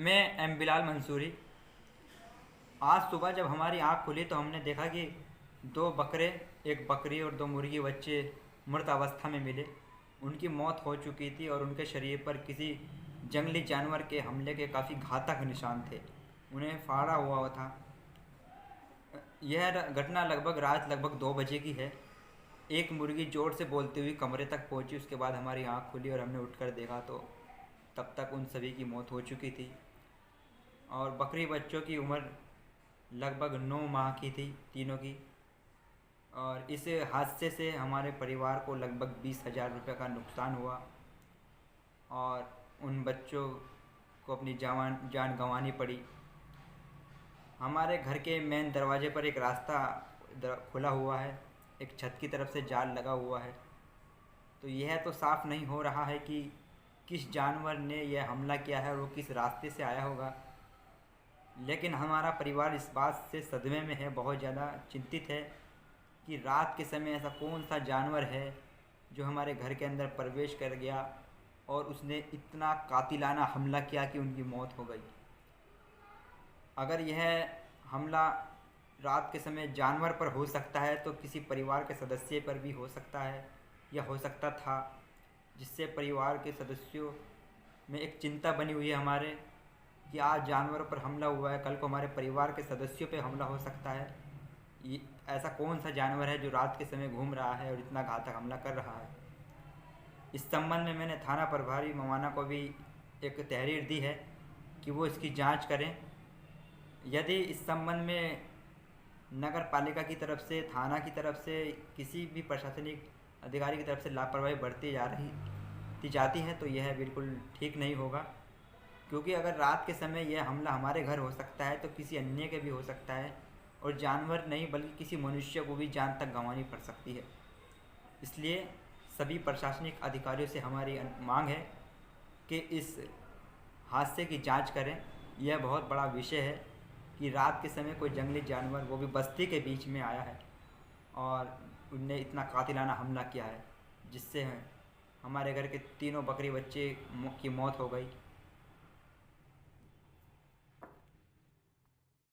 मैं एम बिलाल मंसूरी। आज सुबह जब हमारी आँख खुली तो हमने देखा कि दो बकरे, एक बकरी और दो मुर्गी बच्चे मृत अवस्था में मिले। उनकी मौत हो चुकी थी और उनके शरीर पर किसी जंगली जानवर के हमले के काफ़ी घातक निशान थे। उन्हें फाड़ा हुआ था। यह घटना लगभग 2 बजे की है। एक मुर्गी ज़ोर से बोलती हुई कमरे तक पहुंची। उसके बाद हमारी आँख खुली और हमने उठकर देखा तो तब तक उन सभी की मौत हो चुकी थी। और बकरी बच्चों की उम्र लगभग 9 माह की थी, तीनों की। और इस हादसे से हमारे परिवार को लगभग 20,000 रुपये का नुकसान हुआ और उन बच्चों को अपनी जान गंवानी पड़ी। हमारे घर के मेन दरवाजे पर एक रास्ता खुला हुआ है, एक छत की तरफ से जाल लगा हुआ है। तो यह तो साफ़ नहीं हो रहा है कि किस जानवर ने यह हमला किया है और वो किस रास्ते से आया होगा। लेकिन हमारा परिवार इस बात से सदमे में है, बहुत ज़्यादा चिंतित है कि रात के समय ऐसा कौन सा जानवर है जो हमारे घर के अंदर प्रवेश कर गया और उसने इतना कातिलाना हमला किया कि उनकी मौत हो गई। अगर यह हमला रात के समय जानवर पर हो सकता है तो किसी परिवार के सदस्य पर भी हो सकता है या हो सकता था, जिससे परिवार के सदस्यों में एक चिंता बनी हुई है हमारे कि आज जानवरों पर हमला हुआ है, कल को हमारे परिवार के सदस्यों पे हमला हो सकता है। ये ऐसा कौन सा जानवर है जो रात के समय घूम रहा है और इतना घातक हमला कर रहा है। इस संबंध में मैंने थाना प्रभारी मवाना को भी एक तहरीर दी है कि वो इसकी जांच करें। यदि इस संबंध में नगर पालिका की तरफ से, थाना की तरफ से, किसी भी प्रशासनिक अधिकारी की तरफ से लापरवाही बरती जाती है तो यह बिल्कुल ठीक नहीं होगा। क्योंकि अगर रात के समय यह हमला हमारे घर हो सकता है तो किसी अन्य के भी हो सकता है और जानवर नहीं बल्कि किसी मनुष्य को भी जान तक गंवानी पड़ सकती है। इसलिए सभी प्रशासनिक अधिकारियों से हमारी मांग है कि इस हादसे की जांच करें। यह बहुत बड़ा विषय है कि रात के समय कोई जंगली जानवर, वो भी बस्ती के बीच में आया है और उनने इतना कातिलाना हमला किया है जिससे हमारे घर के तीनों बकरी बच्चे की मौत हो गई।